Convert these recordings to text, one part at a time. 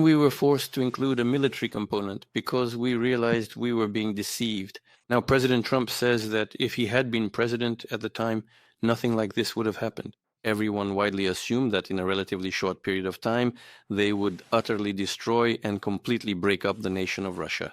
then we were forced to include a military component because we realized we were being deceived. Now, President Trump says that if he had been president at the time, nothing like this would have happened. Everyone widely assumed that in a relatively short period of time, they would utterly destroy and completely break up the nation of Russia.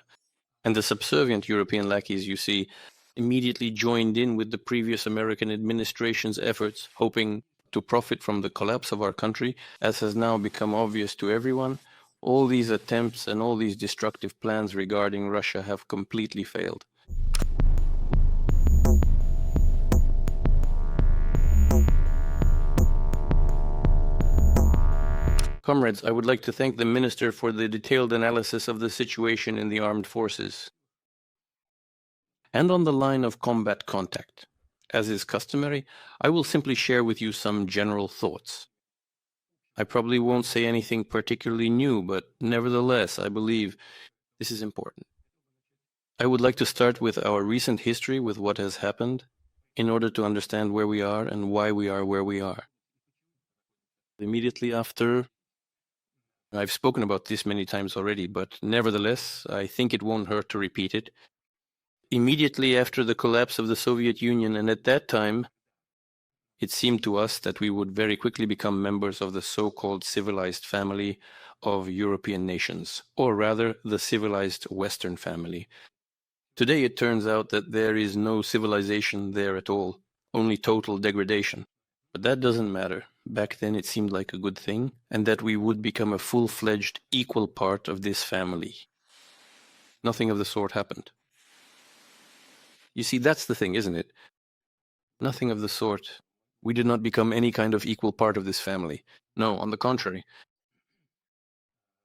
And the subservient European lackeys, you see, immediately joined in with the previous American administration's efforts, hoping to profit from the collapse of our country, as has now become obvious to everyone. All these attempts and all these destructive plans regarding Russia have completely failed. Comrades, I would like to thank the Minister for the detailed analysis of the situation in the armed forces. And on the line of combat contact, as is customary, I will simply share with you some general thoughts. I probably won't say anything particularly new, but nevertheless, I believe this is important. I would like to start with our recent history with what has happened in order to understand where we are and why we are where we are. Immediately after, I've spoken about this many times already, but nevertheless, I think it won't hurt to repeat it. Immediately after the collapse of the Soviet Union, and at that time, it seemed to us that we would very quickly become members of the so-called civilized family of European nations, or rather, the civilized Western family. Today, it turns out that there is no civilization there at all, only total degradation. But that doesn't matter. Back then, it seemed like a good thing, and that we would become a full-fledged, equal part of this family. Nothing of the sort happened. You see, that's the thing, isn't it? Nothing of the sort. We did not become any kind of equal part of this family. No, on the contrary.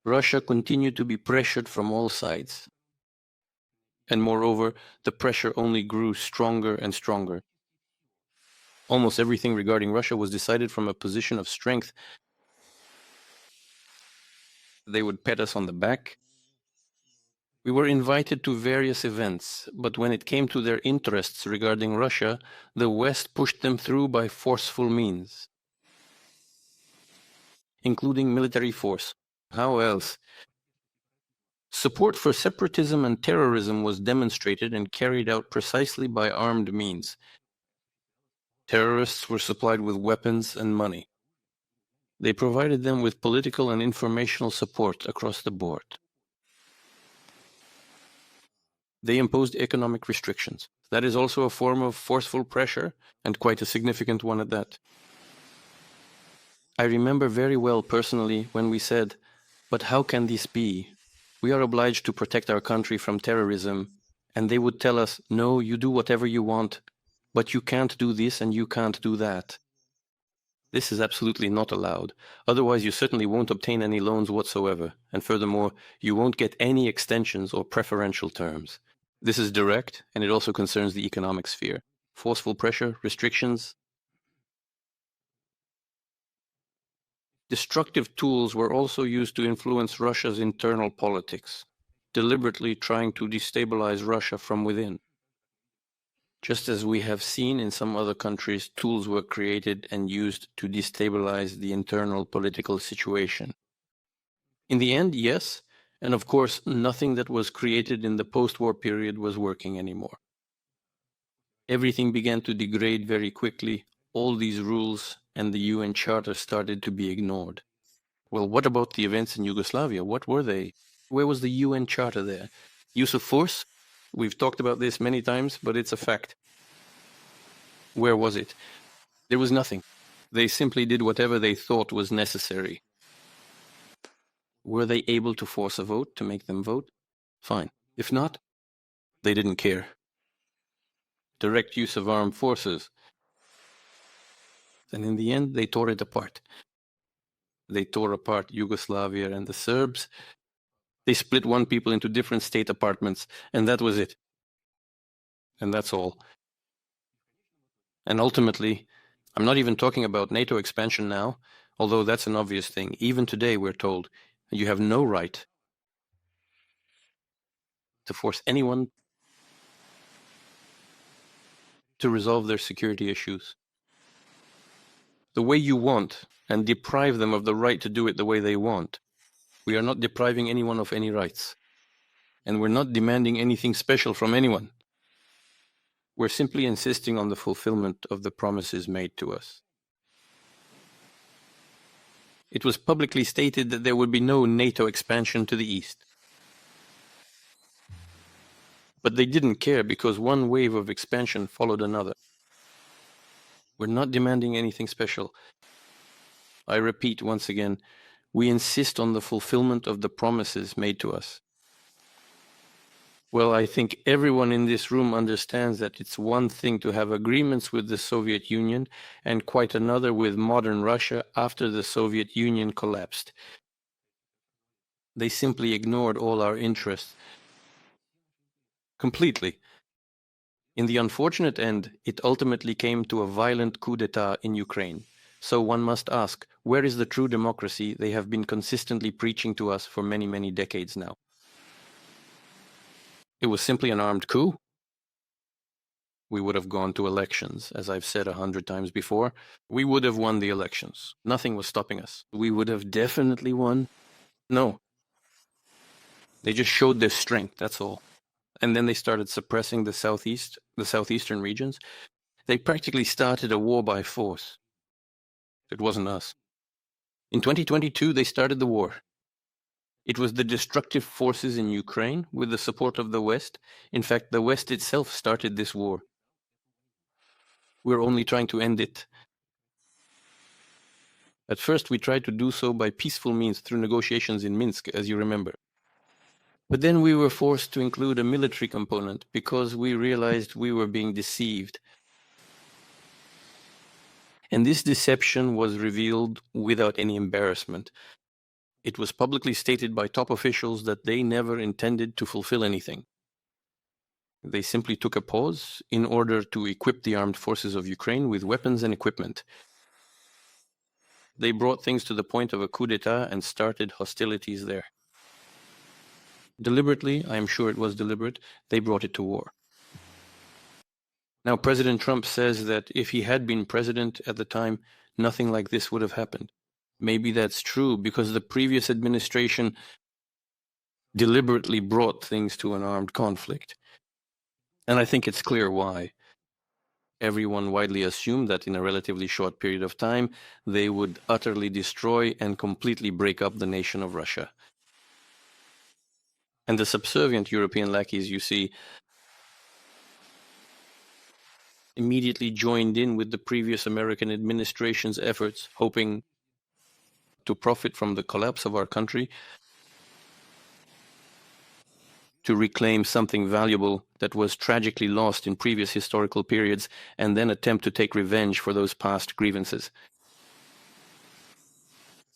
Russia continued to be pressured from all sides. And moreover, the pressure only grew stronger and stronger. Almost everything regarding Russia was decided from a position of strength. They would pat us on the back. We were invited to various events, but when it came to their interests regarding Russia, the West pushed them through by forceful means, including military force. How else? Support for separatism and terrorism was demonstrated and carried out precisely by armed means. Terrorists were supplied with weapons and money. They provided them with political and informational support across the board. They imposed economic restrictions. That is also a form of forceful pressure, and quite a significant one at that. I remember very well personally when we said, "But how can this be? We are obliged to protect our country from terrorism," and they would tell us, "No, you do whatever you want, but you can't do this and you can't do that." This is absolutely not allowed. Otherwise, you certainly won't obtain any loans whatsoever, and furthermore, you won't get any extensions or preferential terms. This is direct, and it also concerns the economic sphere. Forceful pressure, restrictions. Destructive tools were also used to influence Russia's internal politics, deliberately trying to destabilize Russia from within. Just as we have seen in some other countries, tools were created and used to destabilize the internal political situation. In the end, yes, and of course, nothing that was created in the post-war period was working anymore. Everything began to degrade very quickly. All these rules and the UN Charter started to be ignored. Well, what about the events in Yugoslavia? What were they? Where was the UN Charter there? Use of force? We've talked about this many times, but it's a fact. Where was it? There was nothing. They simply did whatever they thought was necessary. Were they able to force a vote to make them vote? Fine. If not, they didn't care. Direct use of armed forces. And in the end, they tore it apart. They tore apart Yugoslavia and the Serbs. They split one people into different state apartments, and that was it. And that's all. And ultimately, I'm not even talking about NATO expansion now, although that's an obvious thing. Even today, we're told, you have no right to force anyone to resolve their security issues the way you want and deprive them of the right to do it the way they want. We are not depriving anyone of any rights. And we're not demanding anything special from anyone. We're simply insisting on the fulfillment of the promises made to us. It was publicly stated that there would be no NATO expansion to the east. But they didn't care because one wave of expansion followed another. We're not demanding anything special. I repeat once again, we insist on the fulfillment of the promises made to us. Well, I think everyone in this room understands that it's one thing to have agreements with the Soviet Union and quite another with modern Russia after the Soviet Union collapsed. They simply ignored all our interests completely. In the unfortunate end, it ultimately came to a violent coup d'etat in Ukraine. So one must ask, where is the true democracy they have been consistently preaching to us for many, many decades now? It was simply an armed coup. We would have gone to elections, as I've said 100 times before. We would have won the elections. Nothing was stopping us. We would have definitely won. No. They just showed their strength, that's all. And then they started suppressing the southeastern regions. They practically started a war by force. It wasn't us. In 2022, they started the war. It was the destructive forces in Ukraine with the support of the West. In fact, the West itself started this war. We're only trying to end it. At first, we tried to do so by peaceful means through negotiations in Minsk, as you remember. But then we were forced to include a military component because we realized we were being deceived. And this deception was revealed without any embarrassment. It was publicly stated by top officials that they never intended to fulfill anything. They simply took a pause in order to equip the armed forces of Ukraine with weapons and equipment. They brought things to the point of a coup d'etat and started hostilities there. Deliberately, I am sure it was deliberate, they brought it to war. Now, President Trump says that if he had been president at the time, nothing like this would have happened. Maybe that's true because the previous administration deliberately brought things to an armed conflict. And I think it's clear why. Everyone widely assumed that in a relatively short period of time, they would utterly destroy and completely break up the nation of Russia. And the subservient European lackeys, you see, immediately joined in with the previous American administration's efforts, hoping to profit from the collapse of our country, to reclaim something valuable that was tragically lost in previous historical periods, and then attempt to take revenge for those past grievances.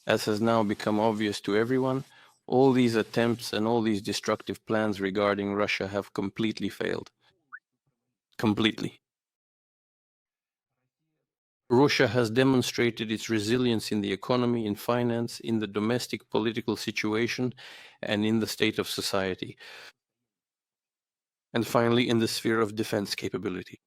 As has now become obvious to everyone, all these attempts and all these destructive plans regarding Russia have completely failed. Completely. Russia has demonstrated its resilience in the economy, in finance, in the domestic political situation, and in the state of society. And finally, in the sphere of defense capability.